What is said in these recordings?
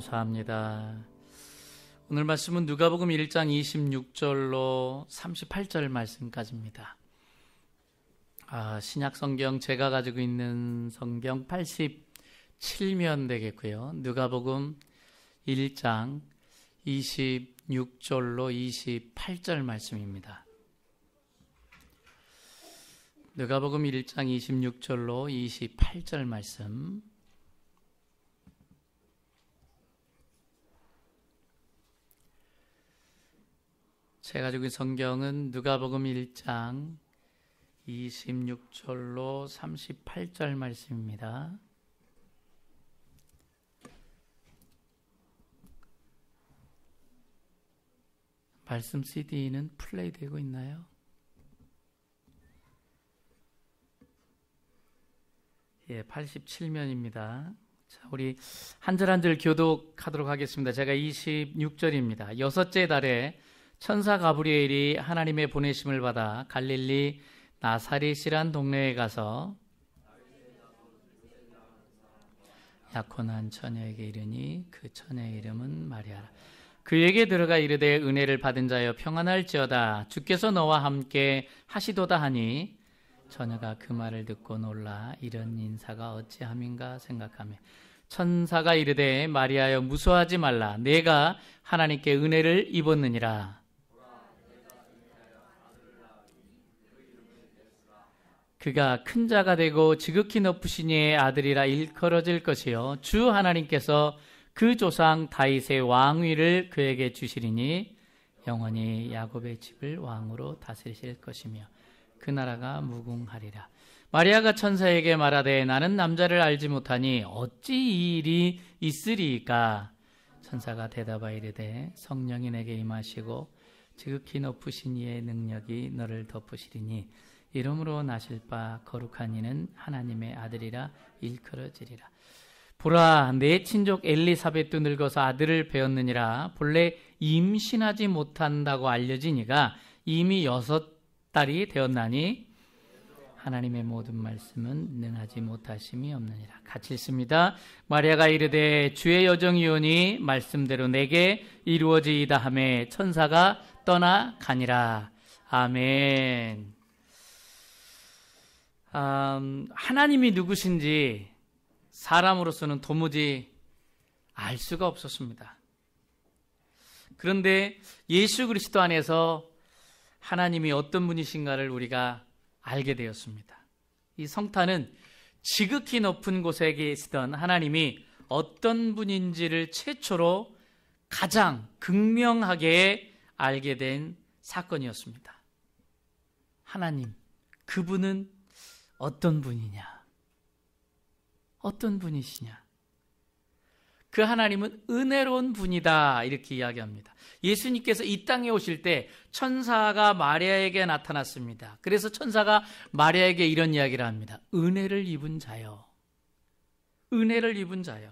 감사합니다. 오늘 말씀은 누가복음 1장 26절로 38절 말씀까지입니다. 신약 성경 제가 가지고 있는 성경 87면 되겠고요. 누가복음 1장 26절로 28절 말씀입니다. 누가복음 1장 26절로 28절 말씀. 제가 가지고 있는 성경은 누가복음 1장 26절로 38절 말씀입니다. 말씀 CD는 플레이 되고 있나요? 예, 87면입니다. 자, 우리 한 절 한 절 교독하도록 하겠습니다. 제가 26절입니다. 여섯째 달에 천사 가브리엘이 하나님의 보내심을 받아 갈릴리 나사렛이란 동네에 가서 약혼한 처녀에게 이르니 그 처녀의 이름은 마리아라. 그에게 들어가 이르되 은혜를 받은 자여 평안할지어다 주께서 너와 함께 하시도다 하니 처녀가 그 말을 듣고 놀라 이런 인사가 어찌함인가 생각하며 천사가 이르되 마리아여 무서워하지 말라 내가 하나님께 은혜를 입었느니라. 그가 큰 자가 되고 지극히 높으신 이의 아들이라 일컬어질 것이요 주 하나님께서 그 조상 다윗의 왕위를 그에게 주시리니 영원히 야곱의 집을 왕으로 다스리실 것이며 그 나라가 무궁하리라. 마리아가 천사에게 말하되 나는 남자를 알지 못하니 어찌 이 일이 있으리이까. 천사가 대답하여 이르되 성령이 내게 임하시고 지극히 높으신 이의 능력이 너를 덮으시리니 이름으로 나실 바 거룩한 이는 하나님의 아들이라 일컬어지리라. 보라 내 친족 엘리사벳도 늙어서 아들을 배었느니라. 본래 임신하지 못한다고 알려진 이가 이미 6달이 되었나니 하나님의 모든 말씀은 능하지 못하심이 없느니라. 같이 읽습니다. 마리아가 이르되 주의 여정이오니 말씀대로 내게 이루어지이다 하매 천사가 떠나가니라. 아멘. 하나님이 누구신지 사람으로서는 도무지 알 수가 없었습니다. 그런데 예수 그리스도 안에서 하나님이 어떤 분이신가를 우리가 알게 되었습니다. 이 성탄은 지극히 높은 곳에 계시던 하나님이 어떤 분인지를 최초로 가장 극명하게 알게 된 사건이었습니다. 하나님, 그분은 어떤 분이냐? 어떤 분이시냐? 그 하나님은 은혜로운 분이다 이렇게 이야기합니다. 예수님께서 이 땅에 오실 때 천사가 마리아에게 나타났습니다. 그래서 천사가 마리아에게 이런 이야기를 합니다. 은혜를 입은 자여. 은혜를 입은 자여.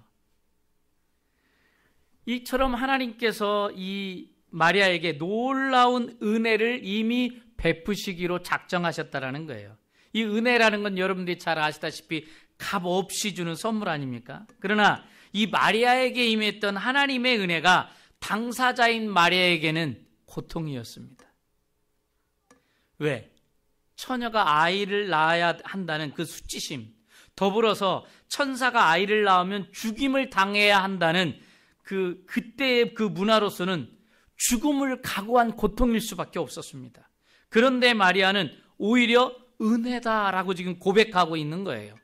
이처럼 하나님께서 이 마리아에게 놀라운 은혜를 이미 베푸시기로 작정하셨다라는 거예요. 이 은혜라는 건 여러분들이 잘 아시다시피 값 없이 주는 선물 아닙니까? 그러나 이 마리아에게 임했던 하나님의 은혜가 당사자인 마리아에게는 고통이었습니다. 왜? 처녀가 아이를 낳아야 한다는 그 수치심, 더불어서 천사가 아이를 낳으면 죽임을 당해야 한다는 그때의 그 문화로서는 죽음을 각오한 고통일 수밖에 없었습니다. 그런데 마리아는 오히려 은혜다라고 지금 고백하고 있는 거예요.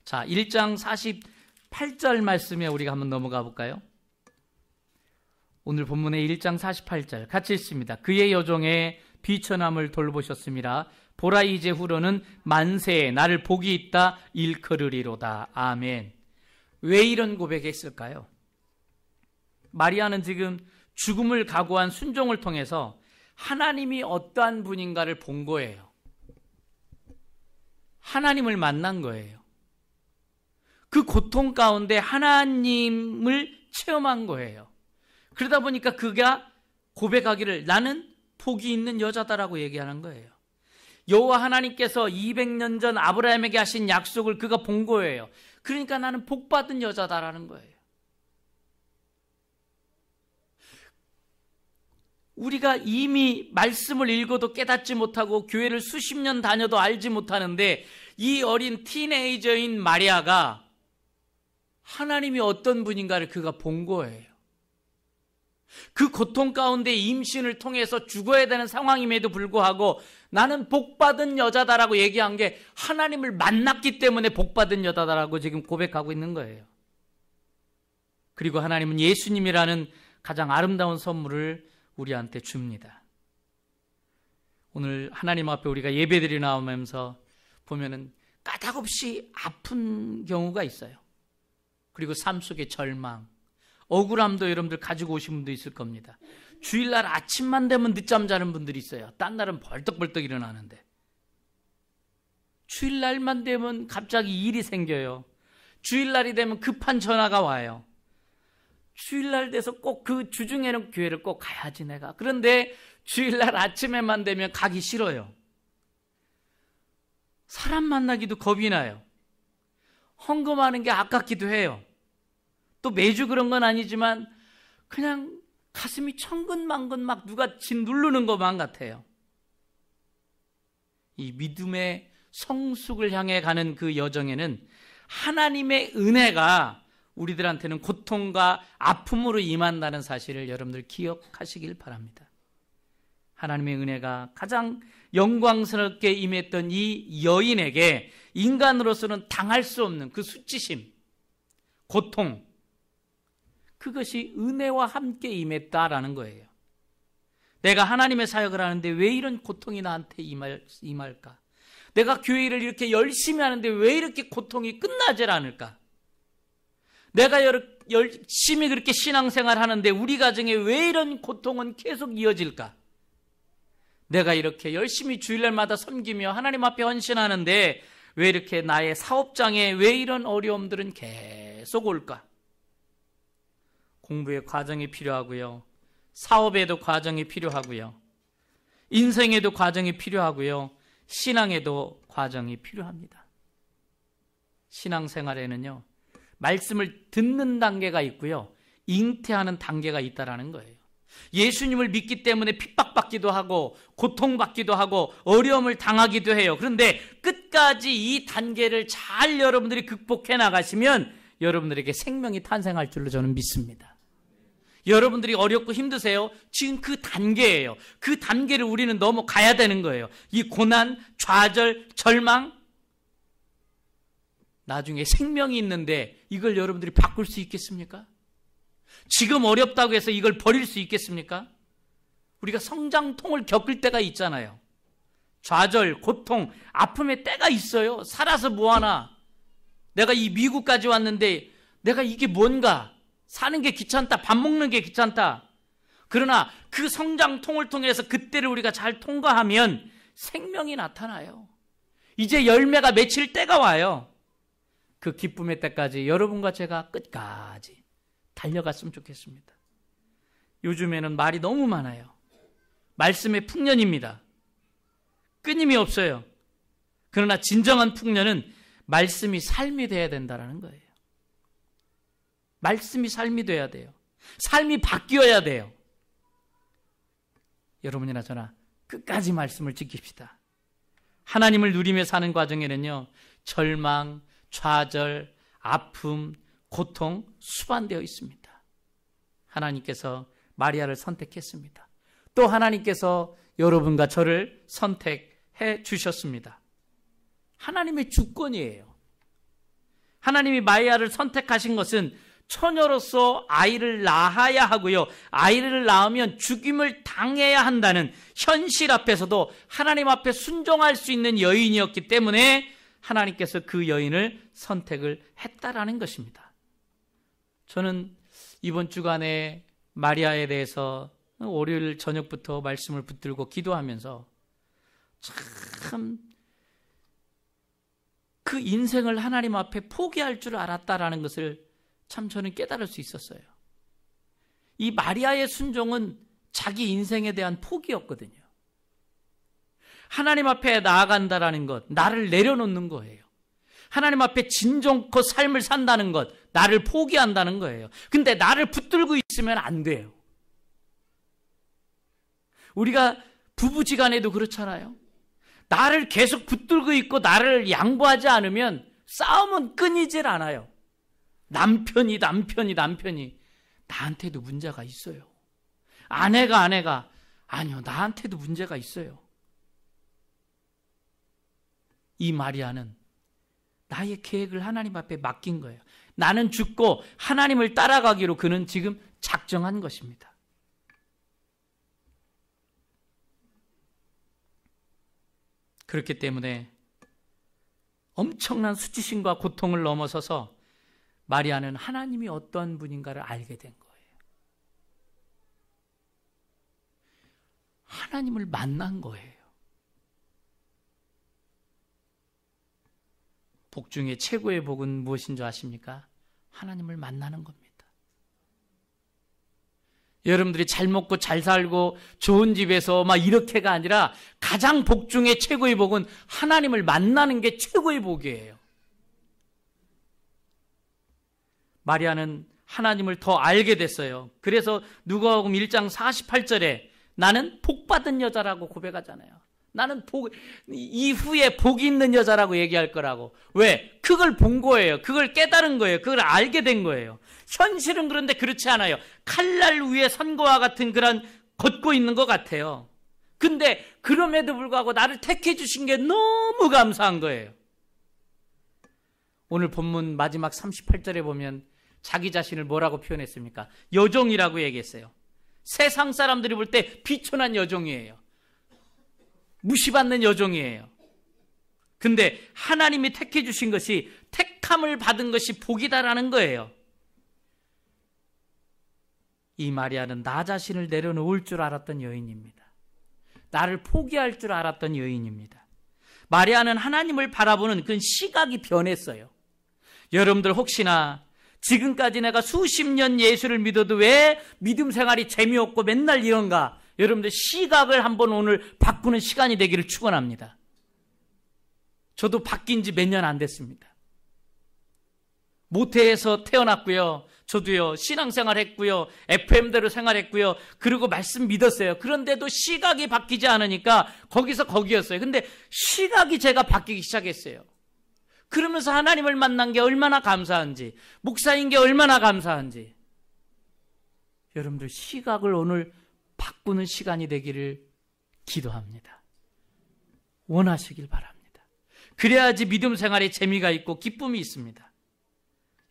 자, 1장 48절 말씀에 우리가 한번 넘어가 볼까요? 오늘 본문의 1장 48절 같이 읽습니다. 그의 여종의 비천함을 돌보셨습니다. 보라 이제 후로는 만세에 나를 복이 있다 일컬으리로다. 아멘. 왜 이런 고백했을까요? 마리아는 지금 죽음을 각오한 순종을 통해서 하나님이 어떠한 분인가를 본 거예요. 하나님을 만난 거예요. 그 고통 가운데 하나님을 체험한 거예요. 그러다 보니까 그가 고백하기를 나는 복이 있는 여자다라고 얘기하는 거예요. 여호와 하나님께서 200년 전 아브라함에게 하신 약속을 그가 본 거예요. 그러니까 나는 복받은 여자다라는 거예요. 우리가 이미 말씀을 읽어도 깨닫지 못하고 교회를 수십 년 다녀도 알지 못하는데 이 어린 티네이저인 마리아가 하나님이 어떤 분인가를 그가 본 거예요. 그 고통 가운데 임신을 통해서 죽어야 되는 상황임에도 불구하고 나는 복받은 여자다라고 얘기한 게 하나님을 만났기 때문에 복받은 여자다라고 지금 고백하고 있는 거예요. 그리고 하나님은 예수님이라는 가장 아름다운 선물을 우리한테 줍니다. 오늘 하나님 앞에 우리가 예배드리 나오면서 보면은 까닭없이 아픈 경우가 있어요. 그리고 삶 속의 절망, 억울함도 여러분들 가지고 오신 분도 있을 겁니다. 주일날 아침만 되면 늦잠 자는 분들이 있어요. 딴 날은 벌떡벌떡 일어나는데 주일날만 되면 갑자기 일이 생겨요. 주일날이 되면 급한 전화가 와요. 주일날 돼서 꼭 그 주중에는 교회를 꼭 가야지 내가. 그런데 주일날 아침에만 되면 가기 싫어요. 사람 만나기도 겁이 나요. 헌금하는 게 아깝기도 해요. 또 매주 그런 건 아니지만 그냥 가슴이 천근만근 막 누가 진 누르는 것만 같아요. 이 믿음의 성숙을 향해 가는 그 여정에는 하나님의 은혜가 우리들한테는 고통과 아픔으로 임한다는 사실을 여러분들 기억하시길 바랍니다. 하나님의 은혜가 가장 영광스럽게 임했던 이 여인에게 인간으로서는 당할 수 없는 그 수치심, 고통, 그것이 은혜와 함께 임했다라는 거예요. 내가 하나님의 사역을 하는데 왜 이런 고통이 나한테 임할까? 내가 교회를 이렇게 열심히 하는데 왜 이렇게 고통이 끝나질 않을까? 내가 열심히 그렇게 신앙생활 하는데 우리 가정에 왜 이런 고통은 계속 이어질까? 내가 이렇게 열심히 주일날마다 섬기며 하나님 앞에 헌신하는데 왜 이렇게 나의 사업장에 왜 이런 어려움들은 계속 올까? 공부의 과정이 필요하고요. 사업에도 과정이 필요하고요. 인생에도 과정이 필요하고요. 신앙에도 과정이 필요합니다. 신앙생활에는요, 말씀을 듣는 단계가 있고요. 잉태하는 단계가 있다라는 거예요. 예수님을 믿기 때문에 핍박받기도 하고 고통받기도 하고 어려움을 당하기도 해요. 그런데 끝까지 이 단계를 잘 여러분들이 극복해 나가시면 여러분들에게 생명이 탄생할 줄로 저는 믿습니다. 여러분들이 어렵고 힘드세요? 지금 그 단계예요. 그 단계를 우리는 넘어가야 되는 거예요. 이 고난, 좌절, 절망, 나중에 생명이 있는데 이걸 여러분들이 바꿀 수 있겠습니까? 지금 어렵다고 해서 이걸 버릴 수 있겠습니까? 우리가 성장통을 겪을 때가 있잖아요. 좌절, 고통, 아픔의 때가 있어요. 살아서 뭐하나. 내가 이 미국까지 왔는데 내가 이게 뭔가. 사는 게 귀찮다. 밥 먹는 게 귀찮다. 그러나 그 성장통을 통해서 그때를 우리가 잘 통과하면 생명이 나타나요. 이제 열매가 맺힐 때가 와요. 그 기쁨의 때까지 여러분과 제가 끝까지 달려갔으면 좋겠습니다. 요즘에는 말이 너무 많아요. 말씀의 풍년입니다. 끊임이 없어요. 그러나 진정한 풍년은 말씀이 삶이 돼야 된다는 거예요. 말씀이 삶이 돼야 돼요. 삶이 바뀌어야 돼요. 여러분이나 저나 끝까지 말씀을 지킵시다. 하나님을 누리며 사는 과정에는요, 절망, 좌절, 아픔, 고통 수반되어 있습니다. 하나님께서 마리아를 선택했습니다. 또 하나님께서 여러분과 저를 선택해 주셨습니다. 하나님의 주권이에요. 하나님이 마리아를 선택하신 것은 처녀로서 아이를 낳아야 하고요. 아이를 낳으면 죽임을 당해야 한다는 현실 앞에서도 하나님 앞에 순종할 수 있는 여인이었기 때문에 하나님께서 그 여인을 선택을 했다라는 것입니다. 저는 이번 주간에 마리아에 대해서 월요일 저녁부터 말씀을 붙들고 기도하면서 참 그 인생을 하나님 앞에 포기할 줄 알았다라는 것을 참 저는 깨달을 수 있었어요. 이 마리아의 순종은 자기 인생에 대한 포기였거든요. 하나님 앞에 나아간다라는 것, 나를 내려놓는 거예요. 하나님 앞에 진정코 삶을 산다는 것, 나를 포기한다는 거예요. 근데 나를 붙들고 있으면 안 돼요. 우리가 부부지간에도 그렇잖아요. 나를 계속 붙들고 있고 나를 양보하지 않으면 싸움은 끊이질 않아요. 남편이 나한테도 문제가 있어요. 아내가 아니요, 나한테도 문제가 있어요. 이 마리아는 나의 계획을 하나님 앞에 맡긴 거예요. 나는 죽고 하나님을 따라가기로 그는 지금 작정한 것입니다. 그렇기 때문에 엄청난 수치심과 고통을 넘어서서 마리아는 하나님이 어떤 분인가를 알게 된 거예요. 하나님을 만난 거예요. 복 중에 최고의 복은 무엇인 줄 아십니까? 하나님을 만나는 겁니다. 여러분들이 잘 먹고 잘 살고 좋은 집에서 막 이렇게가 아니라 가장 복 중에 최고의 복은 하나님을 만나는 게 최고의 복이에요. 마리아는 하나님을 더 알게 됐어요. 그래서 누가복음 1장 48절에 나는 복받은 여자라고 고백하잖아요. 나는 이후에 복이 있는 여자라고 얘기할 거라고. 왜? 그걸 본 거예요. 그걸 깨달은 거예요. 그걸 알게 된 거예요. 현실은 그런데 그렇지 않아요. 칼날 위에 선 거와 같은 그런 걷고 있는 것 같아요. 근데 그럼에도 불구하고 나를 택해 주신 게 너무 감사한 거예요. 오늘 본문 마지막 38절에 보면 자기 자신을 뭐라고 표현했습니까? 여종이라고 얘기했어요. 세상 사람들이 볼 때 비천한 여종이에요. 무시받는 여종이에요. 근데 하나님이 택해 주신 것이, 택함을 받은 것이 복이다라는 거예요. 이 마리아는 나 자신을 내려놓을 줄 알았던 여인입니다. 나를 포기할 줄 알았던 여인입니다. 마리아는 하나님을 바라보는 그 시각이 변했어요. 여러분들 혹시나 지금까지 내가 수십 년 예수를 믿어도 왜 믿음 생활이 재미없고 맨날 이런가? 여러분들 시각을 한번 오늘 바꾸는 시간이 되기를 축원합니다. 저도 바뀐 지 몇 년 안 됐습니다. 모태에서 태어났고요. 저도요, 신앙생활 했고요. FM대로 생활했고요. 그리고 말씀 믿었어요. 그런데도 시각이 바뀌지 않으니까 거기서 거기였어요. 근데 시각이 제가 바뀌기 시작했어요. 그러면서 하나님을 만난 게 얼마나 감사한지, 목사인 게 얼마나 감사한지. 여러분들 시각을 오늘 바꾸는 시간이 되기를 기도합니다. 원하시길 바랍니다. 그래야지 믿음 생활에 재미가 있고 기쁨이 있습니다.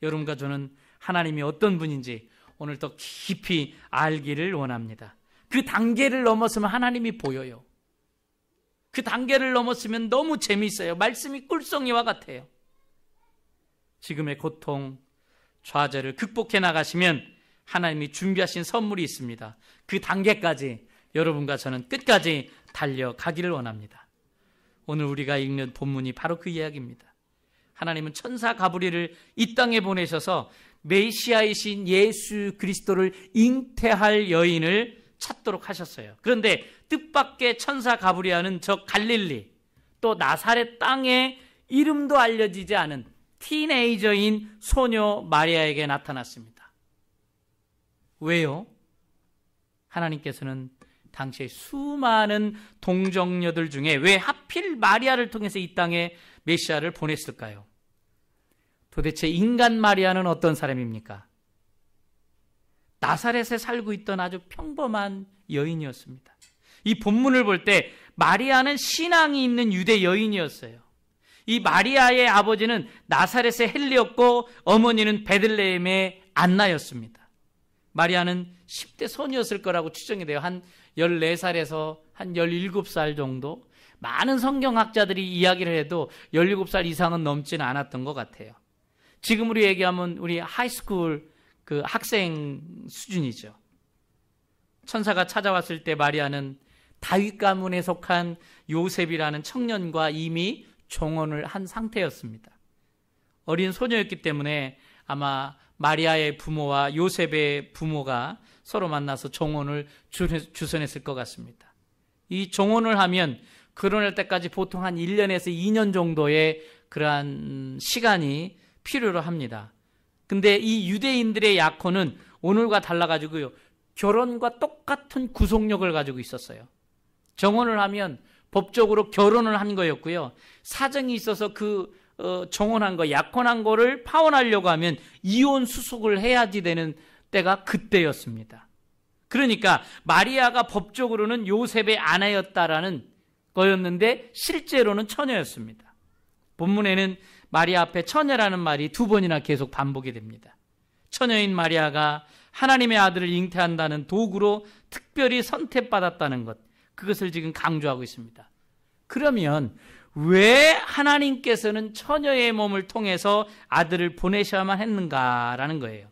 여러분과 저는 하나님이 어떤 분인지 오늘 더 깊이 알기를 원합니다. 그 단계를 넘어서면 하나님이 보여요. 그 단계를 넘었으면 너무 재미있어요. 말씀이 꿀송이와 같아요. 지금의 고통, 좌절을 극복해 나가시면 하나님이 준비하신 선물이 있습니다. 그 단계까지 여러분과 저는 끝까지 달려가기를 원합니다. 오늘 우리가 읽는 본문이 바로 그 이야기입니다. 하나님은 천사 가브리엘을 이 땅에 보내셔서 메시아이신 예수 그리스도를 잉태할 여인을 찾도록 하셨어요. 그런데 뜻밖의 천사 가브리엘은 저 갈릴리, 또 나사렛 땅에 이름도 알려지지 않은 티네이저인 소녀 마리아에게 나타났습니다. 왜요? 하나님께서는 당시에 수많은 동정녀들 중에 왜 하필 마리아를 통해서 이 땅에 메시아를 보냈을까요? 도대체 인간 마리아는 어떤 사람입니까? 나사렛에 살고 있던 아주 평범한 여인이었습니다. 이 본문을 볼 때 마리아는 신앙이 있는 유대 여인이었어요. 이 마리아의 아버지는 나사렛의 헬리였고 어머니는 베들레헴의 안나였습니다. 마리아는 10대 소녀였을 거라고 추정이 돼요. 한 14살에서 한 17살 정도. 많은 성경학자들이 이야기를 해도 17살 이상은 넘지는 않았던 것 같아요. 지금으로 얘기하면 우리 하이스쿨 그 학생 수준이죠. 천사가 찾아왔을 때 마리아는 다윗 가문에 속한 요셉이라는 청년과 이미 종혼을 한 상태였습니다. 어린 소녀였기 때문에 아마 마리아의 부모와 요셉의 부모가 서로 만나서 종혼을 주선했을 것 같습니다. 이 종혼을 하면 결혼할 때까지 보통 한 1년에서 2년 정도의 그러한 시간이 필요로 합니다. 근데 이 유대인들의 약혼은 오늘과 달라가지고요, 결혼과 똑같은 구속력을 가지고 있었어요. 정혼을 하면 법적으로 결혼을 한 거였고요. 사정이 있어서 정혼한 거, 약혼한 거를 파혼하려고 하면 이혼 수속을 해야지 되는 때가 그때였습니다. 그러니까 마리아가 법적으로는 요셉의 아내였다라는 거였는데 실제로는 처녀였습니다. 본문에는 마리아 앞에 처녀라는 말이 2번이나 계속 반복이 됩니다. 처녀인 마리아가 하나님의 아들을 잉태한다는 도구로 특별히 선택받았다는 것, 그것을 지금 강조하고 있습니다. 그러면 왜 하나님께서는 처녀의 몸을 통해서 아들을 보내셔야만 했는가라는 거예요.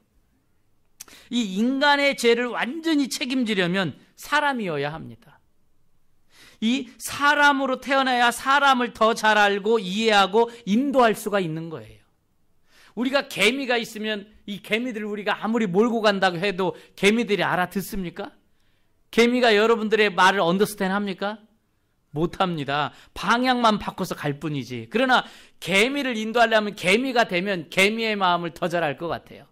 이 인간의 죄를 완전히 책임지려면 사람이어야 합니다. 이 사람으로 태어나야 사람을 더 잘 알고 이해하고 인도할 수가 있는 거예요. 우리가 개미가 있으면 이 개미들을 우리가 아무리 몰고 간다고 해도 개미들이 알아듣습니까? 개미가 여러분들의 말을 언더스탠드 합니까? 못합니다. 방향만 바꿔서 갈 뿐이지. 그러나 개미를 인도하려면 개미가 되면 개미의 마음을 더 잘 알 것 같아요.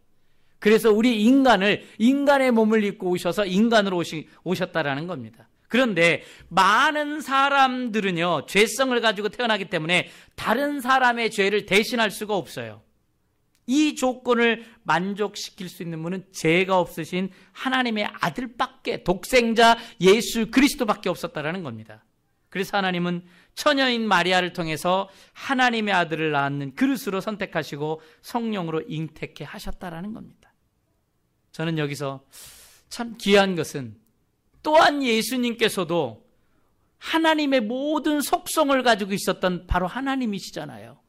그래서 우리 인간의 몸을 입고 오셔서 인간으로 오셨다라는 겁니다. 그런데 많은 사람들은요, 죄성을 가지고 태어나기 때문에 다른 사람의 죄를 대신할 수가 없어요. 이 조건을 만족시킬 수 있는 분은 죄가 없으신 하나님의 아들밖에, 독생자 예수 그리스도밖에 없었다라는 겁니다. 그래서 하나님은 처녀인 마리아를 통해서 하나님의 아들을 낳는 그릇으로 선택하시고 성령으로 잉태케 하셨다라는 겁니다. 저는 여기서 참 귀한 것은 또한 예수님께서도 하나님의 모든 속성을 가지고 있었던 바로 하나님이시잖아요.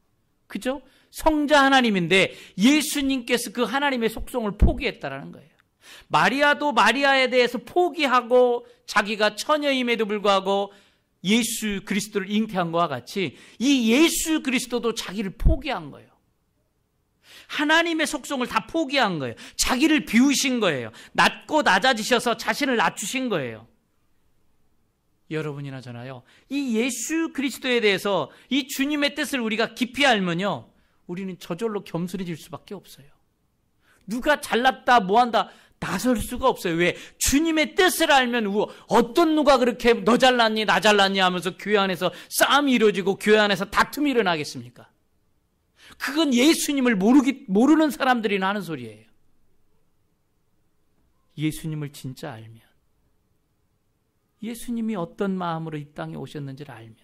그죠? 성자 하나님인데 예수님께서 그 하나님의 속성을 포기했다라는 거예요. 마리아도 마리아에 대해서 포기하고 자기가 처녀임에도 불구하고 예수 그리스도를 잉태한 것과 같이 이 예수 그리스도도 자기를 포기한 거예요. 하나님의 속성을 다 포기한 거예요. 자기를 비우신 거예요. 낮고 낮아지셔서 자신을 낮추신 거예요. 여러분이나 저나요, 이 예수 그리스도에 대해서 이 주님의 뜻을 우리가 깊이 알면요, 우리는 저절로 겸손해질 수밖에 없어요. 누가 잘났다 뭐한다 나설 수가 없어요. 왜? 주님의 뜻을 알면 어떤 누가 그렇게 너 잘났니 나 잘났니 하면서 교회 안에서 싸움이 이루어지고 교회 안에서 다툼이 일어나겠습니까? 그건 예수님을 모르는 사람들이 하는 소리예요. 예수님을 진짜 알면, 예수님이 어떤 마음으로 이 땅에 오셨는지를 알면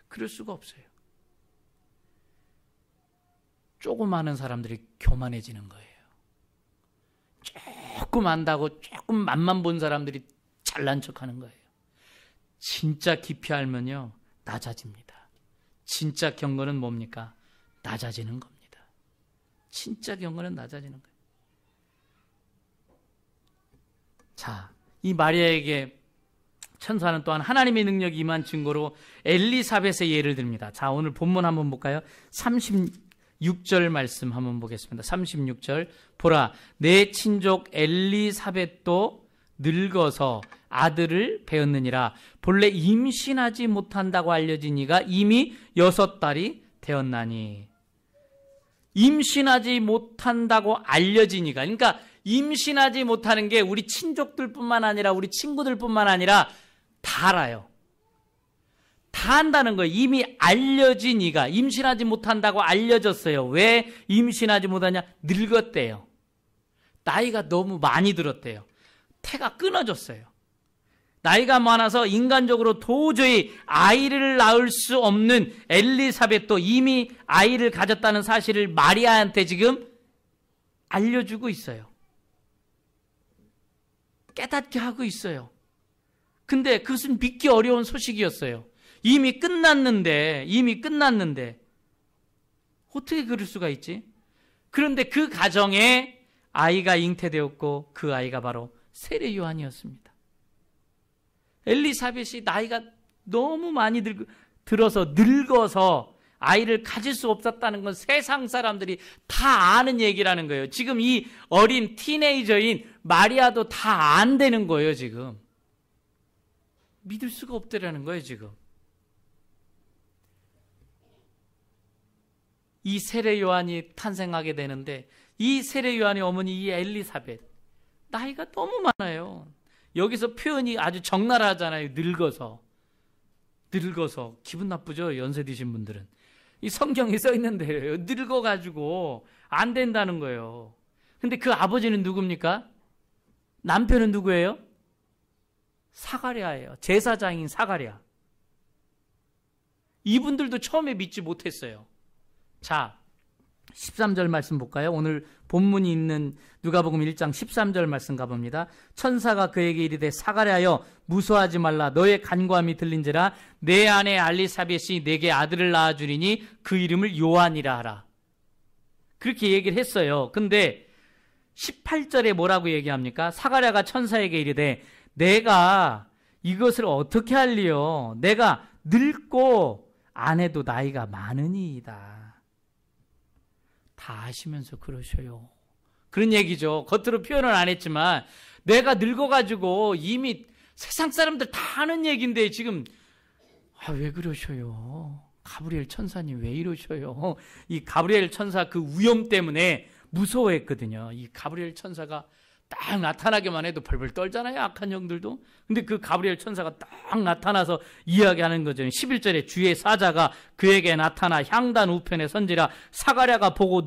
그럴 수가 없어요. 조금 아는 사람들이 교만해지는 거예요. 조금 안다고 조금 맛만 본 사람들이 잘난 척하는 거예요. 진짜 깊이 알면요, 낮아집니다. 진짜 경건은 뭡니까? 낮아지는 겁니다. 진짜 경건은 낮아지는 거예요. 자, 이 마리아에게 천사는 또한 하나님의 능력이 임한 증거로 엘리사벳의 예를 듭니다. 자, 오늘 본문 한번 볼까요? 36절 말씀 한번 보겠습니다. 36절. 보라, 내 친족 엘리사벳도 늙어서 아들을 배었느니라. 본래 임신하지 못한다고 알려진 이가 이미 6달이 되었나니. 임신하지 못한다고 알려진 이가, 그러니까 임신하지 못하는 게 우리 친족들뿐만 아니라 우리 친구들뿐만 아니라 다 알아요. 다 한다는 거예요. 이미 알려진 이가 임신하지 못한다고 알려졌어요. 왜 임신하지 못하냐? 늙었대요. 나이가 너무 많이 들었대요. 태가 끊어졌어요. 나이가 많아서 인간적으로 도저히 아이를 낳을 수 없는 엘리사벳도 이미 아이를 가졌다는 사실을 마리아한테 지금 알려주고 있어요. 깨닫게 하고 있어요. 근데 그것은 믿기 어려운 소식이었어요. 이미 끝났는데 어떻게 그럴 수가 있지? 그런데 그 가정에 아이가 잉태되었고 그 아이가 바로 세례 요한이었습니다. 엘리사벳이 나이가 너무 많이 들어서 늙어서 아이를 가질 수 없었다는 건 세상 사람들이 다 아는 얘기라는 거예요. 지금 이 어린 티네이저인 마리아도 다 안다는 거예요. 지금 믿을 수가 없다라는 거예요. 지금 이 세례 요한이 탄생하게 되는데 이 세례 요한의 어머니 이 엘리사벳, 나이가 너무 많아요. 여기서 표현이 아주 적나라하잖아요. 늙어서 기분 나쁘죠? 연세 드신 분들은. 이 성경에 써 있는 대로요. 늙어가지고 안 된다는 거예요. 근데 그 아버지는 누굽니까? 남편은 누구예요? 사가랴예요. 제사장인 사가랴. 이분들도 처음에 믿지 못했어요. 자, 13절 말씀 볼까요? 오늘 본문이 있는 누가복음 1장 13절 말씀 가봅니다. 천사가 그에게 이르되 사가랴여 무서워하지 말라. 너의 간구함이 들린지라. 내 아내 알리사벳이 내게 아들을 낳아주리니 그 이름을 요한이라 하라. 그렇게 얘기를 했어요. 근데 18절에 뭐라고 얘기합니까? 사가랴가 천사에게 이르되 내가 이것을 어떻게 할리요? 내가 늙고 아내도 나이가 많으니이다. 다 아시면서 그러셔요. 그런 얘기죠. 겉으로 표현은 안 했지만 내가 늙어가지고 이미 세상 사람들 다 아는 얘기인데 지금 왜 그러셔요? 가브리엘 천사님 왜 이러셔요? 이 가브리엘 천사 그 위험 때문에 무서워했거든요. 이 가브리엘 천사가 딱 나타나기만 해도 벌벌 떨잖아요. 악한 영들도. 근데 그 가브리엘 천사가 딱 나타나서 이야기하는 거죠. 11절에 주의 사자가 그에게 나타나 향단 우편에 선지라. 사가랴가 보고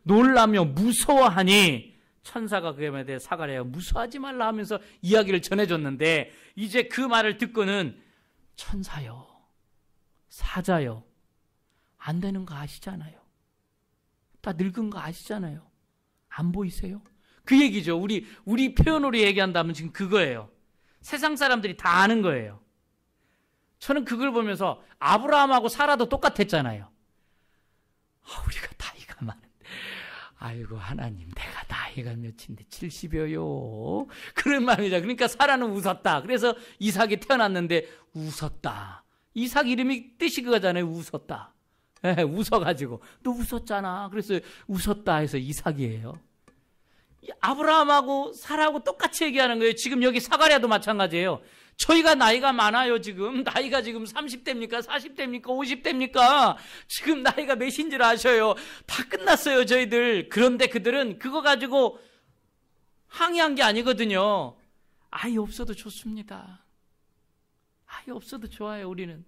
놀라며 무서워하니 천사가 그에 대해 사가랴야 무서워하지 말라 하면서 이야기를 전해줬는데 이제 그 말을 듣고는 천사요, 사자요, 안 되는 거 아시잖아요. 다 늙은 거 아시잖아요. 안 보이세요? 그 얘기죠. 우리 표현으로 얘기한다면 지금 그거예요. 세상 사람들이 다 아는 거예요. 저는 그걸 보면서 아브라함하고 사라도 똑같았잖아요. 우리가 나이가 많은데, 아이고 하나님 내가 나이가 몇인데 70여요. 그런 마음이죠. 그러니까 사라는 웃었다. 그래서 이삭이 태어났는데 웃었다. 이삭 이름이 뜻이 그거잖아요. 웃었다. 웃어가지고 너 웃었잖아. 그래서 웃었다 해서 이삭이에요. 아브라함하고 사라하고 똑같이 얘기하는 거예요. 지금 여기 사가랴도 마찬가지예요. 저희가 나이가 많아요. 지금 나이가 지금 30대입니까? 40대입니까? 50대입니까? 지금 나이가 몇인 줄 아셔요. 다 끝났어요. 저희들. 그런데 그들은 그거 가지고 항의한 게 아니거든요. 아이 없어도 좋습니다. 아이 없어도 좋아요. 우리는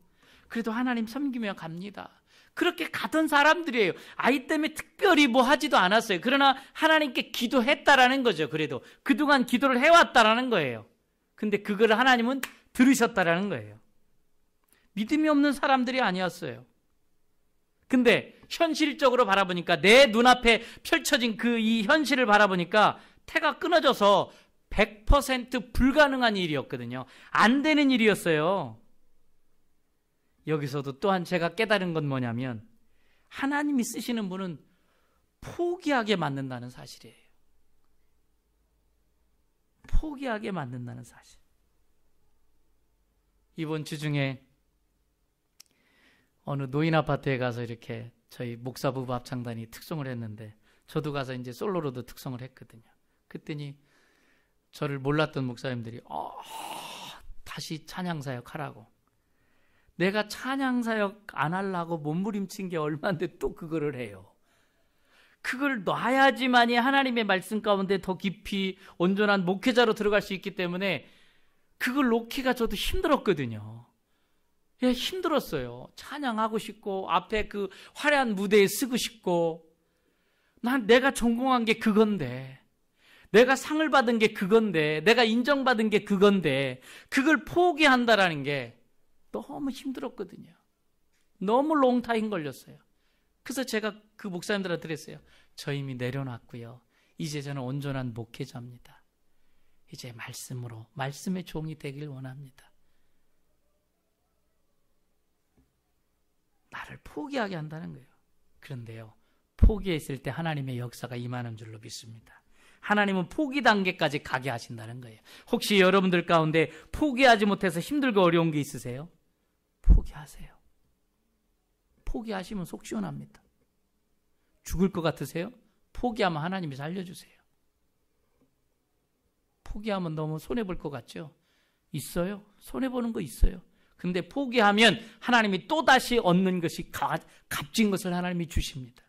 그래도 하나님 섬기며 갑니다. 그렇게 가던 사람들이에요. 아이 때문에 특별히 뭐 하지도 않았어요. 그러나 하나님께 기도했다라는 거죠. 그래도 그동안 기도를 해왔다라는 거예요. 근데 그걸 하나님은 들으셨다라는 거예요. 믿음이 없는 사람들이 아니었어요. 근데 현실적으로 바라보니까 내 눈앞에 펼쳐진 그 이 현실을 바라보니까 태가 끊어져서 100% 불가능한 일이었거든요. 안 되는 일이었어요. 여기서도 또한 제가 깨달은 건 뭐냐면 하나님이 쓰시는 분은 포기하게 만든다는 사실이에요. 포기하게 만든다는 사실. 이번 주 중에 어느 노인 아파트에 가서 이렇게 저희 목사 부부 합창단이 특송을 했는데 저도 가서 이제 솔로로도 특송을 했거든요. 그랬더니 저를 몰랐던 목사님들이 다시 찬양사역 하라고. 내가 찬양사역 안 하려고 몸부림친 게 얼마인데 또 그거를 해요. 그걸 놔야지만이 하나님의 말씀 가운데 더 깊이 온전한 목회자로 들어갈 수 있기 때문에 그걸 놓기가 저도 힘들었거든요. 힘들었어요. 찬양하고 싶고 앞에 그 화려한 무대에 서고 싶고 난 내가 전공한 게 그건데 내가 상을 받은 게 그건데 내가 인정받은 게 그건데 그걸 포기한다라는 게 너무 힘들었거든요. 너무 롱타임 걸렸어요. 그래서 제가 그 목사님들한테 그랬어요. 저 이미 내려놨고요. 이제 저는 온전한 목회자입니다. 이제 말씀으로 말씀의 종이 되길 원합니다. 나를 포기하게 한다는 거예요. 그런데요. 포기했을 때 하나님의 역사가 임하는 줄로 믿습니다. 하나님은 포기 단계까지 가게 하신다는 거예요. 혹시 여러분들 가운데 포기하지 못해서 힘들고 어려운 게 있으세요? 포기하세요. 포기하시면 속 시원합니다. 죽을 것 같으세요? 포기하면 하나님이 살려주세요. 포기하면 너무 손해볼 것 같죠? 있어요. 손해보는 거 있어요. 근데 포기하면 하나님이 또다시 얻는 것이 값진 것을 하나님이 주십니다.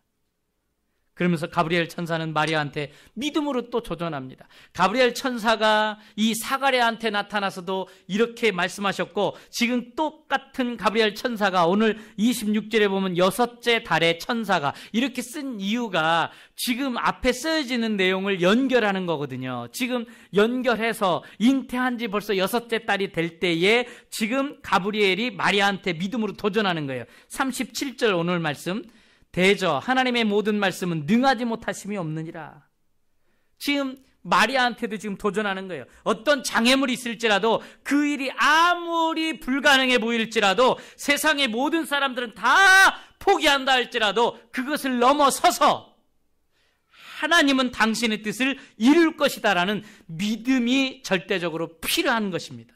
그러면서 가브리엘 천사는 마리아한테 믿음으로 또 도전합니다. 가브리엘 천사가 이 사가랴한테 나타나서도 이렇게 말씀하셨고, 지금 똑같은 가브리엘 천사가 오늘 26절에 보면 여섯째 달의 천사가 이렇게 쓴 이유가 지금 앞에 쓰여지는 내용을 연결하는 거거든요. 지금 연결해서 잉태한 지 벌써 여섯째 달이 될 때에 지금 가브리엘이 마리아한테 믿음으로 도전하는 거예요. 37절 오늘 말씀, 대저 하나님의 모든 말씀은 능하지 못하심이 없느니라. 지금 마리아한테도 지금 도전하는 거예요. 어떤 장애물이 있을지라도, 그 일이 아무리 불가능해 보일지라도, 세상의 모든 사람들은 다 포기한다 할지라도 그것을 넘어서서 하나님은 당신의 뜻을 이룰 것이다라는 믿음이 절대적으로 필요한 것입니다.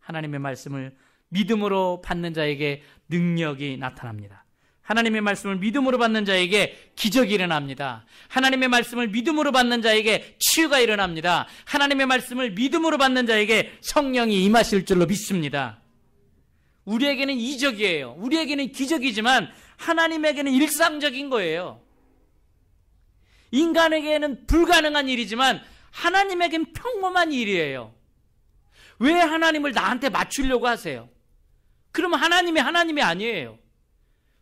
하나님의 말씀을 믿음으로 받는 자에게 능력이 나타납니다. 하나님의 말씀을 믿음으로 받는 자에게 기적이 일어납니다. 하나님의 말씀을 믿음으로 받는 자에게 치유가 일어납니다. 하나님의 말씀을 믿음으로 받는 자에게 성령이 임하실 줄로 믿습니다. 우리에게는 이적이에요. 우리에게는 기적이지만 하나님에게는 일상적인 거예요. 인간에게는 불가능한 일이지만 하나님에게는 평범한 일이에요. 왜 하나님을 나한테 맞추려고 하세요? 그러면 하나님이 아니에요.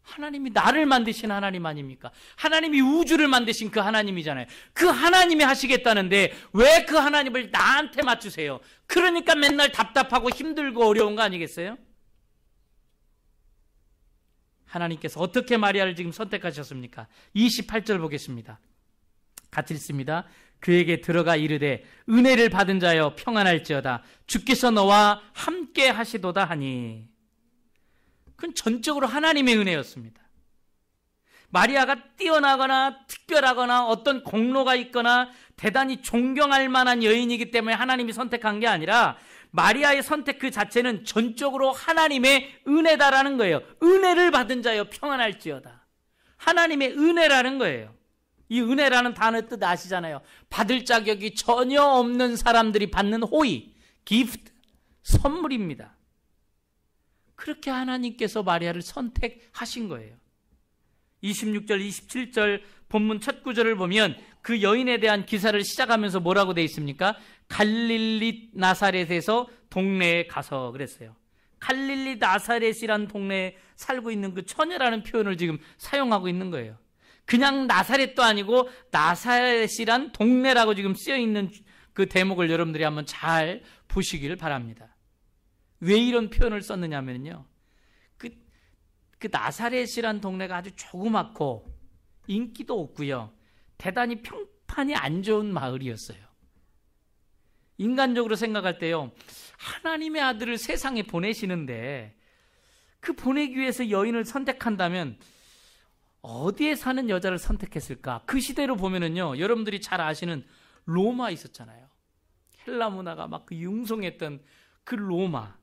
하나님이 나를 만드신 하나님 아닙니까? 하나님이 우주를 만드신 그 하나님이잖아요. 그 하나님이 하시겠다는데 왜 그 하나님을 나한테 맞추세요? 그러니까 맨날 답답하고 힘들고 어려운 거 아니겠어요? 하나님께서 어떻게 마리아를 지금 선택하셨습니까? 28절 보겠습니다. 같이 읽습니다. 그에게 들어가 이르되 은혜를 받은 자여 평안할지어다. 주께서 너와 함께 하시도다 하니. 그건 전적으로 하나님의 은혜였습니다. 마리아가 뛰어나거나 특별하거나 어떤 공로가 있거나 대단히 존경할 만한 여인이기 때문에 하나님이 선택한 게 아니라, 마리아의 선택 그 자체는 전적으로 하나님의 은혜다라는 거예요. 은혜를 받은 자여 평안할지어다. 하나님의 은혜라는 거예요. 이 은혜라는 단어 뜻 아시잖아요. 받을 자격이 전혀 없는 사람들이 받는 호의, 기프트, 선물입니다. 그렇게 하나님께서 마리아를 선택하신 거예요. 26절, 27절 본문 첫 구절을 보면 그 여인에 대한 기사를 시작하면서 뭐라고 돼 있습니까? 갈릴리 나사렛에서 동네에 가서 그랬어요. 갈릴리 나사렛이란 동네에 살고 있는 그 처녀라는 표현을 지금 사용하고 있는 거예요. 그냥 나사렛도 아니고 나사렛이란 동네라고 지금 쓰여 있는 그 대목을 여러분들이 한번 잘 보시길 바랍니다. 왜 이런 표현을 썼느냐면요, 그 나사렛이란 동네가 아주 조그맣고 인기도 없고요, 대단히 평판이 안 좋은 마을이었어요. 인간적으로 생각할 때요, 하나님의 아들을 세상에 보내시는데 그 보내기 위해서 여인을 선택한다면 어디에 사는 여자를 선택했을까? 그 시대로 보면은요, 여러분들이 잘 아시는 로마 있었잖아요. 헬라 문화가 막 그 융성했던 그 로마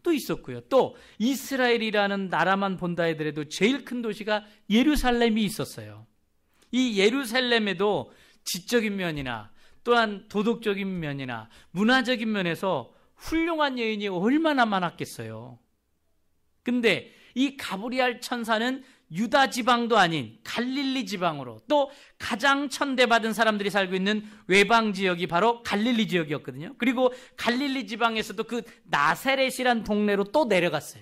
또 있었고요. 또 이스라엘이라는 나라만 본다 하더라도 제일 큰 도시가 예루살렘이 있었어요. 이 예루살렘에도 지적인 면이나 또한 도덕적인 면이나 문화적인 면에서 훌륭한 여인이 얼마나 많았겠어요. 근데 이 가브리엘 천사는 유다 지방도 아닌 갈릴리 지방으로, 또 가장 천대받은 사람들이 살고 있는 외방 지역이 바로 갈릴리 지역이었거든요. 그리고 갈릴리 지방에서도 그 나사렛이란 동네로 또 내려갔어요.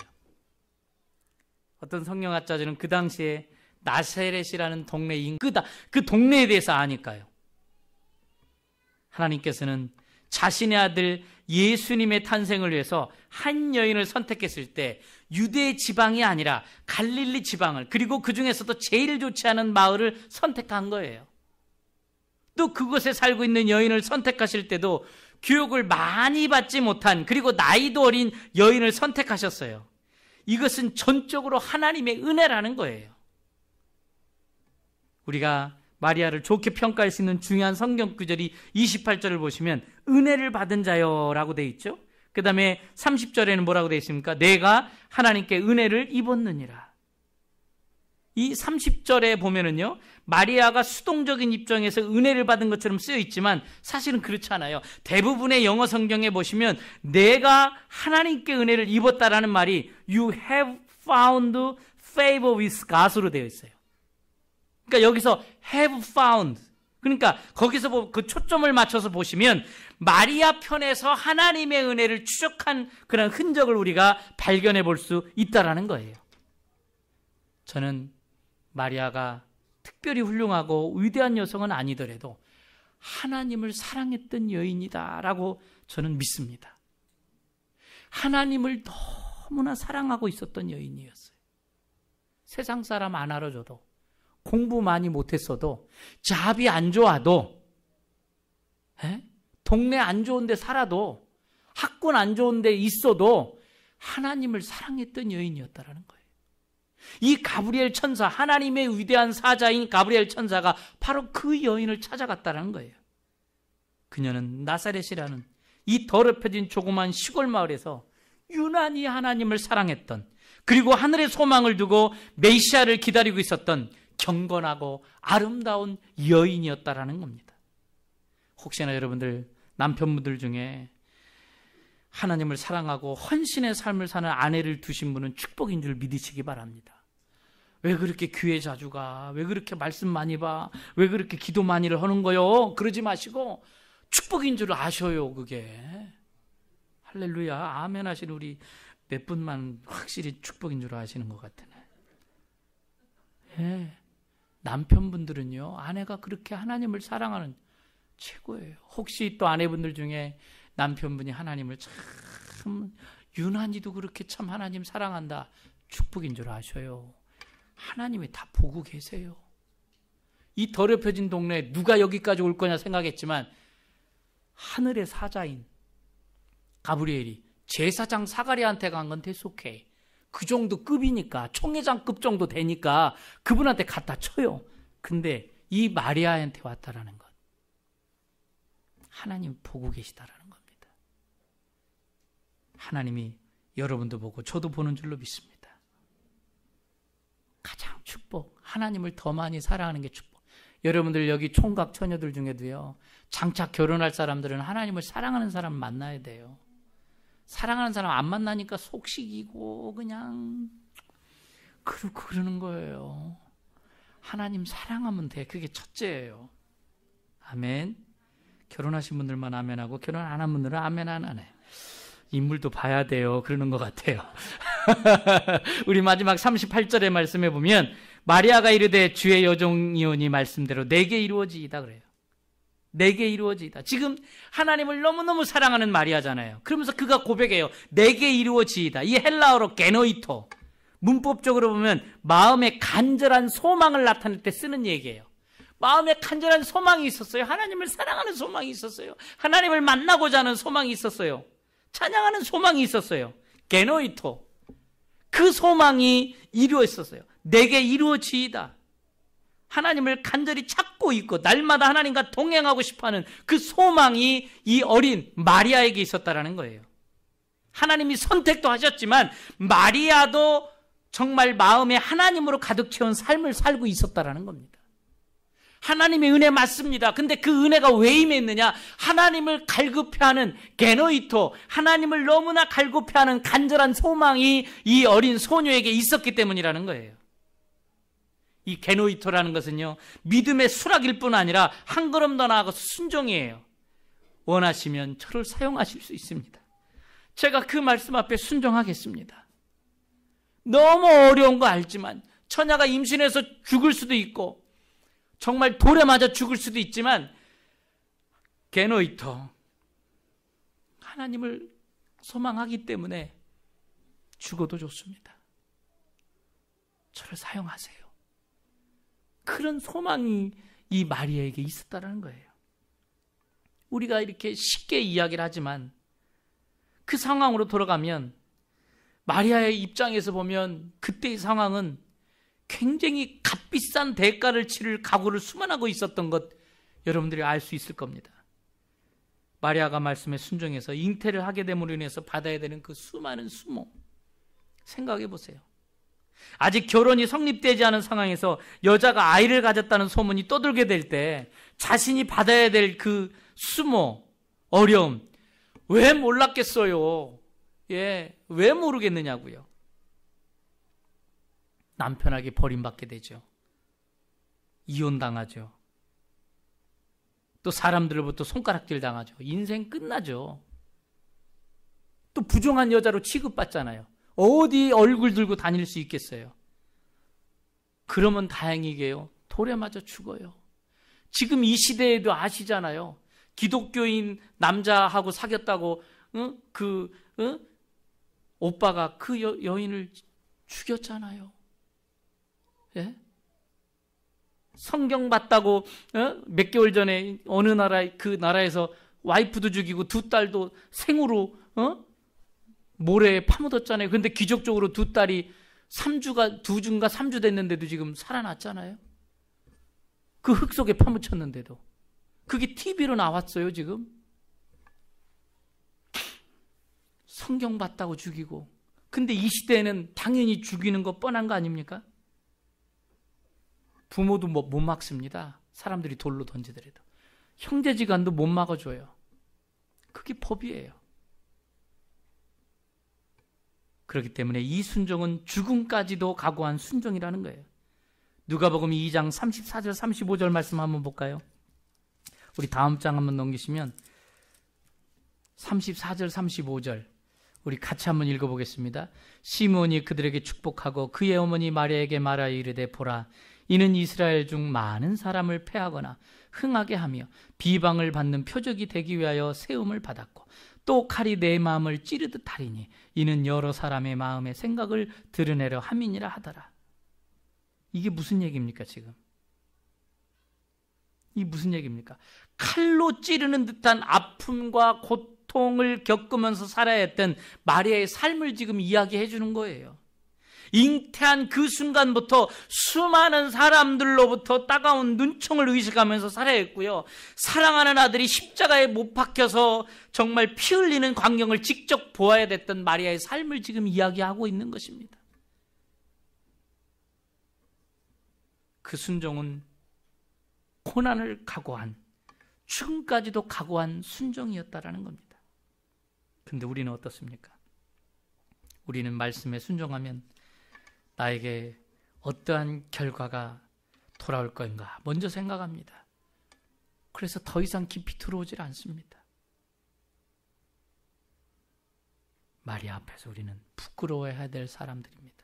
어떤 성경학자들은 그 당시에 나사렛이라는 동네인 그 동네에 대해서 아니까요. 하나님께서는 자신의 아들 예수님의 탄생을 위해서 한 여인을 선택했을 때 유대 지방이 아니라 갈릴리 지방을, 그리고 그 중에서도 제일 좋지 않은 마을을 선택한 거예요. 또 그곳에 살고 있는 여인을 선택하실 때도 교육을 많이 받지 못한, 그리고 나이도 어린 여인을 선택하셨어요. 이것은 전적으로 하나님의 은혜라는 거예요. 우리가 마리아를 좋게 평가할 수 있는 중요한 성경 구절이 28절을 보시면 은혜를 받은 자여라고 되어 있죠. 그 다음에 30절에는 뭐라고 되어 있습니까? 내가 하나님께 은혜를 입었느니라. 이 30절에 보면은요, 마리아가 수동적인 입장에서 은혜를 받은 것처럼 쓰여 있지만 사실은 그렇지 않아요. 대부분의 영어 성경에 보시면 내가 하나님께 은혜를 입었다라는 말이 You have found favor with God으로 되어 있어요. 그러니까 여기서 have found, 그러니까 거기서 그 초점을 맞춰서 보시면 마리아 편에서 하나님의 은혜를 추적한 그런 흔적을 우리가 발견해 볼 수 있다라는 거예요. 저는 마리아가 특별히 훌륭하고 위대한 여성은 아니더라도 하나님을 사랑했던 여인이다라고 저는 믿습니다. 하나님을 너무나 사랑하고 있었던 여인이었어요. 세상 사람 안 알아줘도, 공부 많이 못했어도, 잡이 안 좋아도, 동네 안 좋은 데 살아도, 학군 안 좋은 데 있어도 하나님을 사랑했던 여인이었다라는 거예요. 이 가브리엘 천사, 하나님의 위대한 사자인 가브리엘 천사가 바로 그 여인을 찾아갔다는 거예요. 그녀는 나사렛이라는 이 더럽혀진 조그만 시골 마을에서 유난히 하나님을 사랑했던, 그리고 하늘의 소망을 두고 메시아를 기다리고 있었던 경건하고 아름다운 여인이었다라는 겁니다. 혹시나 여러분들 남편분들 중에 하나님을 사랑하고 헌신의 삶을 사는 아내를 두신 분은 축복인 줄 믿으시기 바랍니다. 왜 그렇게 교회 자주 가? 왜 그렇게 말씀 많이 봐? 왜 그렇게 기도 많이를 하는 거요? 그러지 마시고 축복인 줄 아셔요. 그게 할렐루야 아멘 하시는 우리 몇 분만 확실히 축복인 줄 아시는 것 같으네. 예. 남편분들은요, 아내가 그렇게 하나님을 사랑하는 최고예요. 혹시 또 아내분들 중에 남편분이 하나님을 참 유난히도 그렇게 참 하나님 사랑한다, 축복인 줄 아셔요. 하나님이 다 보고 계세요. 이 더럽혀진 동네에 누가 여기까지 올 거냐 생각했지만 하늘의 사자인 가브리엘이 제사장 사가랴한테 간 건 대속해. 그 정도 급이니까, 총회장급 정도 되니까 그분한테 갖다 쳐요. 근데 이 마리아한테 왔다라는 것, 하나님 보고 계시다라는 겁니다. 하나님이 여러분도 보고 저도 보는 줄로 믿습니다. 가장 축복, 하나님을 더 많이 사랑하는 게 축복. 여러분들 여기 총각 처녀들 중에도요, 장차 결혼할 사람들은 하나님을 사랑하는 사람을 만나야 돼요. 사랑하는 사람 안 만나니까 속식이고 그냥 그러는 거예요. 하나님 사랑하면 돼. 그게 첫째예요. 아멘. 결혼하신 분들만 아멘하고 결혼 안 한 분들은 아멘 안 하네. 인물도 봐야 돼요. 그러는 것 같아요. 우리 마지막 38절의 말씀에 보면 마리아가 이르되 주의 여종이오니 말씀대로 내게 이루어지이다 그래요. 내게 이루어지이다. 지금 하나님을 너무너무 사랑하는 마리아잖아요. 그러면서 그가 고백해요. 내게 이루어지이다. 이 헬라어로 게노이토, 문법적으로 보면 마음의 간절한 소망을 나타낼 때 쓰는 얘기예요. 마음에 간절한 소망이 있었어요. 하나님을 사랑하는 소망이 있었어요. 하나님을 만나고자 하는 소망이 있었어요. 찬양하는 소망이 있었어요. 게노이토, 그 소망이 이루어졌어요. 내게 이루어지이다. 하나님을 간절히 찾고 있고 날마다 하나님과 동행하고 싶어하는 그 소망이 이 어린 마리아에게 있었다라는 거예요. 하나님이 선택도 하셨지만 마리아도 정말 마음에 하나님으로 가득 채운 삶을 살고 있었다라는 겁니다. 하나님의 은혜 맞습니다. 근데 그 은혜가 왜 임했느냐? 하나님을 갈급해하는 게노이토, 하나님을 너무나 갈급해하는 간절한 소망이 이 어린 소녀에게 있었기 때문이라는 거예요. 이 게노이토라는 것은요, 믿음의 수락일 뿐 아니라 한 걸음 더 나아가서 순종이에요. 원하시면 저를 사용하실 수 있습니다. 제가 그 말씀 앞에 순종하겠습니다. 너무 어려운 거 알지만, 처녀가 임신해서 죽을 수도 있고 정말 돌에 맞아 죽을 수도 있지만 게노이토, 하나님을 소망하기 때문에 죽어도 좋습니다. 저를 사용하세요. 그런 소망이 이 마리아에게 있었다는 거예요. 우리가 이렇게 쉽게 이야기를 하지만 그 상황으로 돌아가면 마리아의 입장에서 보면 그때의 상황은 굉장히 값비싼 대가를 치를 각오를 수만하고 있었던 것 여러분들이 알 수 있을 겁니다. 마리아가 말씀에 순종해서 잉태를 하게 됨으로 인해서 받아야 되는 그 수많은 수모, 생각해 보세요. 아직 결혼이 성립되지 않은 상황에서 여자가 아이를 가졌다는 소문이 떠돌게 될 때 자신이 받아야 될 그 수모, 어려움, 왜 몰랐겠어요? 예, 왜 모르겠느냐고요. 남편에게 버림받게 되죠. 이혼당하죠. 또 사람들로부터 손가락질 당하죠. 인생 끝나죠. 또 부정한 여자로 취급받잖아요. 어디 얼굴 들고 다닐 수 있겠어요. 그러면 다행이게요. 돌에 맞아 죽어요. 지금 이 시대에도 아시잖아요. 기독교인 남자하고 사귀었다고 오빠가 그 여인을 죽였잖아요. 예? 성경 봤다고 몇 개월 전에 어느 그 나라에서 와이프도 죽이고 두 딸도 생으로 모래에 파묻었잖아요. 그런데 기적적으로 두 딸이 2주인가 3주 됐는데도 지금 살아났잖아요. 그 흙 속에 파묻혔는데도. 그게 TV로 나왔어요, 지금. 성경 봤다고 죽이고. 근데 이 시대에는 당연히 죽이는 거 뻔한 거 아닙니까? 부모도 못 막습니다. 사람들이 돌로 던지더라도. 형제지간도 못 막아줘요. 그게 법이에요. 그렇기 때문에 이 순종은 죽음까지도 각오한 순종이라는 거예요. 누가복음 2장 34절 35절 말씀 한번 볼까요? 우리 다음 장 한번 넘기시면 34절 35절 우리 같이 한번 읽어보겠습니다. 시므온이 그들에게 축복하고 그의 어머니 마리아에게 말하여 이르되 보라 이는 이스라엘 중 많은 사람을 패하거나 흥하게 하며 비방을 받는 표적이 되기 위하여 세움을 받았고 또 칼이 내 마음을 찌르듯 하리니 이는 여러 사람의 마음의 생각을 드러내려 함이니라 하더라. 이게 무슨 얘기입니까 지금? 이 무슨 얘기입니까? 칼로 찌르는 듯한 아픔과 고통을 겪으면서 살아야 했던 마리아의 삶을 지금 이야기해 주는 거예요. 잉태한 그 순간부터 수많은 사람들로부터 따가운 눈총을 의식하면서 살아야 했고요. 사랑하는 아들이 십자가에 못 박혀서 정말 피 흘리는 광경을 직접 보아야 됐던 마리아의 삶을 지금 이야기하고 있는 것입니다. 그 순종은 고난을 각오한, 죽음까지도 각오한 순종이었다라는 겁니다. 그런데 우리는 어떻습니까? 우리는 말씀에 순종하면 나에게 어떠한 결과가 돌아올 건가 먼저 생각합니다. 그래서 더 이상 깊이 들어오질 않습니다. 마리아 앞에서 우리는 부끄러워해야 될 사람들입니다.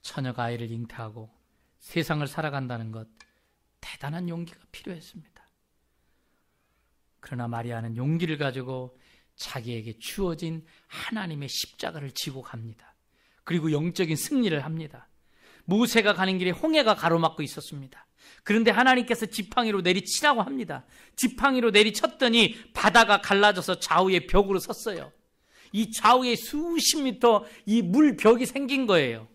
처녀가 아이를 잉태하고 세상을 살아간다는 것 대단한 용기가 필요했습니다. 그러나 마리아는 용기를 가지고 자기에게 주어진 하나님의 십자가를 지고 갑니다. 그리고 영적인 승리를 합니다. 모세가 가는 길에 홍해가 가로막고 있었습니다. 그런데 하나님께서 지팡이로 내리치라고 합니다. 지팡이로 내리쳤더니 바다가 갈라져서 좌우의 벽으로 섰어요. 이 좌우에 수십 미터 이 물벽이 생긴 거예요.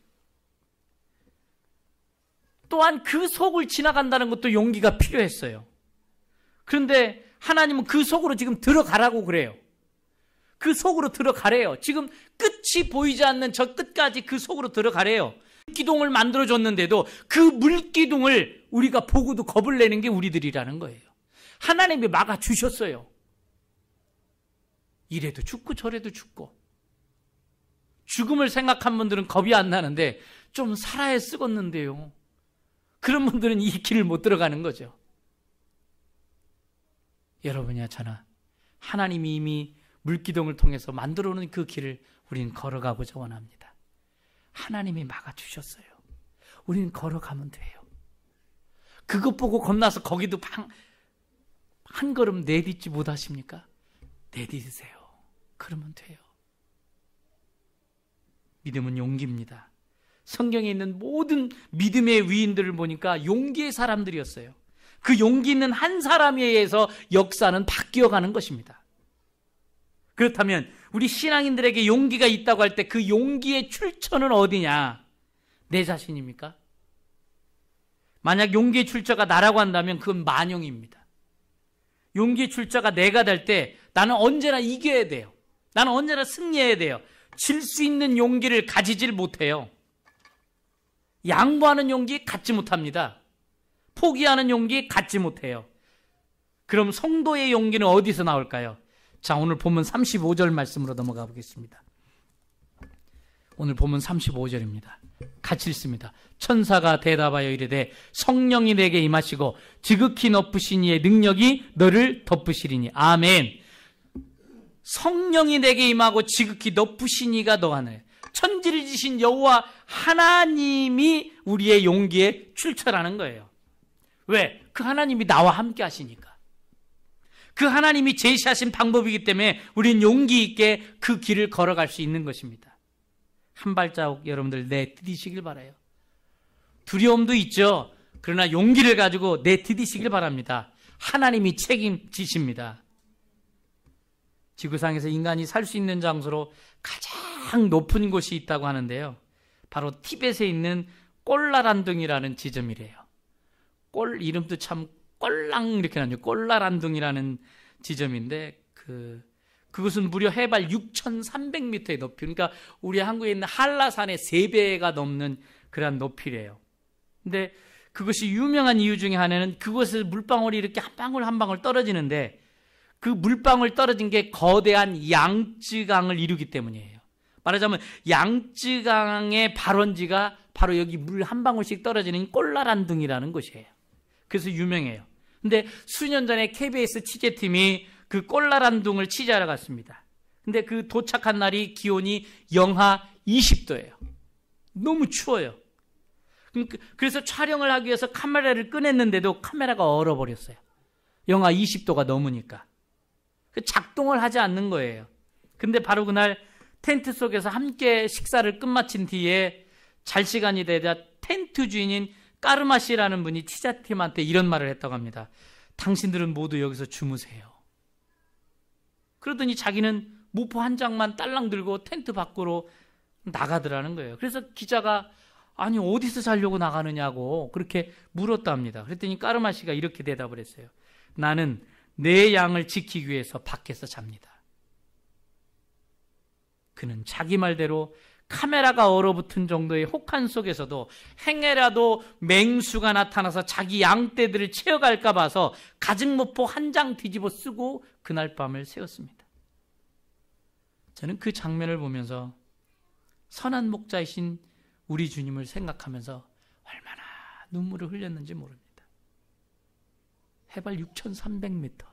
또한 그 속을 지나간다는 것도 용기가 필요했어요. 그런데 하나님은 그 속으로 지금 들어가라고 그래요. 그 속으로 들어가래요. 지금 끝이 보이지 않는 저 끝까지 그 속으로 들어가래요. 물기둥을 만들어줬는데도 그 물기둥을 우리가 보고도 겁을 내는 게 우리들이라는 거예요. 하나님이 막아주셨어요. 이래도 죽고 저래도 죽고. 죽음을 생각한 분들은 겁이 안 나는데 좀 살아야 쓰겄는데요. 그런 분들은 이 길을 못 들어가는 거죠. 여러분이야 저나 하나님이 이미 물기둥을 통해서 만들어 놓은 그 길을 우리는 걸어가고자 원합니다. 하나님이 막아주셨어요. 우리는 걸어가면 돼요. 그것 보고 겁나서 거기도 한 걸음 내딛지 못하십니까? 내딛으세요. 그러면 돼요. 믿음은 용기입니다. 성경에 있는 모든 믿음의 위인들을 보니까 용기의 사람들이었어요. 그 용기 있는 한 사람에 의해서 역사는 바뀌어가는 것입니다. 그렇다면 우리 신앙인들에게 용기가 있다고 할 때 그 용기의 출처는 어디냐? 내 자신입니까? 만약 용기의 출처가 나라고 한다면 그건 만용입니다. 용기의 출처가 내가 될 때 나는 언제나 이겨야 돼요. 나는 언제나 승리해야 돼요. 질 수 있는 용기를 가지질 못해요. 양보하는 용기 갖지 못합니다. 포기하는 용기 갖지 못해요. 그럼 성도의 용기는 어디서 나올까요? 자, 오늘 본문 35절 말씀으로 넘어가 보겠습니다. 오늘 본문 35절입니다. 같이 읽습니다. 천사가 대답하여 이르되 성령이 내게 임하시고 지극히 높으신 이의 능력이 너를 덮으시리니. 아멘. 성령이 내게 임하고 지극히 높으신 이가 너 안에. 천지를 지신 여호와 하나님이 우리의 용기에 출처라는 거예요. 왜? 그 하나님이 나와 함께 하시니까. 그 하나님이 제시하신 방법이기 때문에 우린 용기 있게 그 길을 걸어갈 수 있는 것입니다. 한 발자국 여러분들 내디디시길 바라요. 두려움도 있죠. 그러나 용기를 가지고 내디디시길 바랍니다. 하나님이 책임지십니다. 지구상에서 인간이 살 수 있는 장소로 가장 높은 곳이 있다고 하는데요. 바로 티벳에 있는 꼴라란둥이라는 지점이래요. 꼴 이름도 참 꼴랑 이렇게 나죠. 꼴라란둥이라는 지점인데 그것은 무려 해발 6,300m의 높이, 그러니까 우리 한국에 있는 한라산의 3배가 넘는 그런 높이래요. 근데 그것이 유명한 이유 중에 하나는 그곳에서 물방울이 이렇게 한 방울 한 방울 떨어지는데 그 물방울 떨어진 게 거대한 양쯔강을 이루기 때문이에요. 말하자면 양쯔강의 발원지가 바로 여기 물 한 방울씩 떨어지는 꼴라란둥이라는 곳이에요. 그래서 유명해요. 근데 수년 전에 KBS 취재팀이 그 꼴라란둥을 취재하러 갔습니다. 근데 그 도착한 날이 기온이 영하 20도예요. 너무 추워요. 그래서 촬영을 하기 위해서 카메라를 꺼냈는데도 카메라가 얼어버렸어요. 영하 20도가 넘으니까. 작동을 하지 않는 거예요. 근데 바로 그날 텐트 속에서 함께 식사를 끝마친 뒤에 잘 시간이 되자 텐트 주인인 까르마 씨라는 분이 취재팀한테 이런 말을 했다고 합니다. 당신들은 모두 여기서 주무세요. 그러더니 자기는 모포 한 장만 딸랑 들고 텐트 밖으로 나가더라는 거예요. 그래서 기자가 아니 어디서 자려고 나가느냐고 그렇게 물었답니다. 그랬더니 까르마 씨가 이렇게 대답을 했어요. 나는 내 양을 지키기 위해서 밖에서 잡니다. 그는 자기 말대로 카메라가 얼어붙은 정도의 혹한 속에서도 행여라도 맹수가 나타나서 자기 양떼들을 채워갈까 봐서 가죽모포 한 장 뒤집어 쓰고 그날 밤을 새웠습니다. 저는 그 장면을 보면서 선한 목자이신 우리 주님을 생각하면서 얼마나 눈물을 흘렸는지 모릅니다. 해발 6,300m,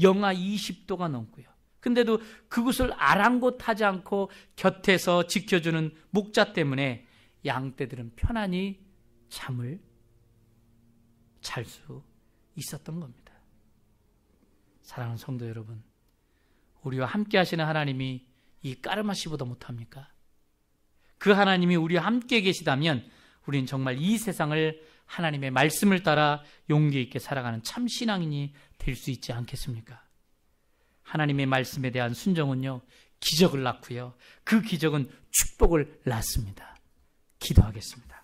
영하 20도가 넘고요. 근데도 그곳을 아랑곳하지 않고 곁에서 지켜주는 목자 때문에 양떼들은 편안히 잠을 잘 수 있었던 겁니다. 사랑하는 성도 여러분, 우리와 함께 하시는 하나님이 이 까르마 씨보다 못합니까? 그 하나님이 우리와 함께 계시다면 우린 정말 이 세상을 하나님의 말씀을 따라 용기 있게 살아가는 참 신앙인이 될 수 있지 않겠습니까? 하나님의 말씀에 대한 순종은요, 기적을 낳고요. 그 기적은 축복을 낳습니다. 기도하겠습니다.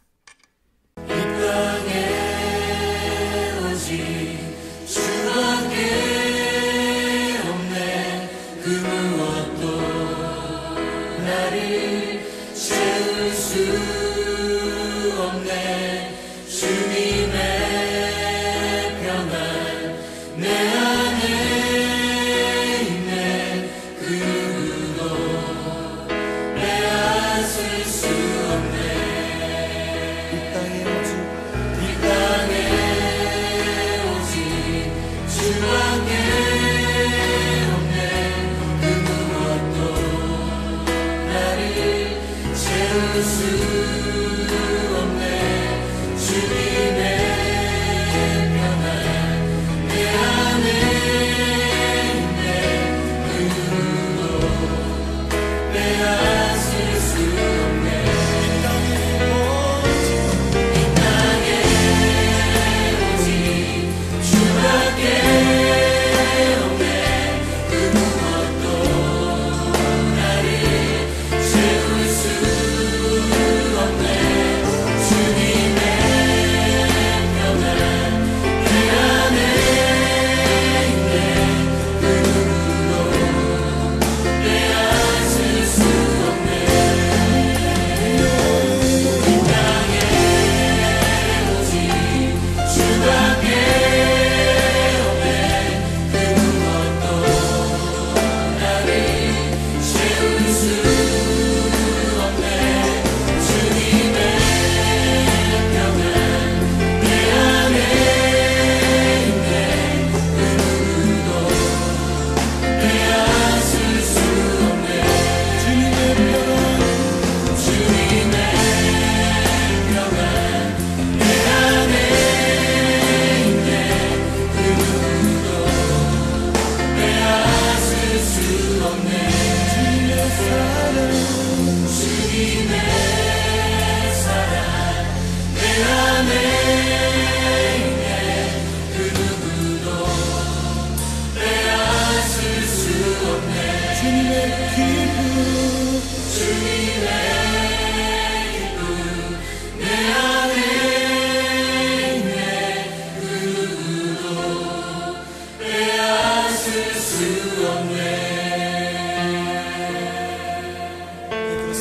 이 땅에 오직 주밖에 없네. 그 무엇도 나를 채울 수 없네. 주님의 평안 내 안에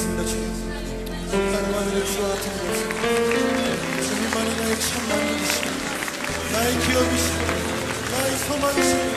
없습니다. 주님 다른 하늘의 주와 같은 것 없습니다. 주님만이 나의 참 만족이시고 나의 기업이시고 나의 소망이시고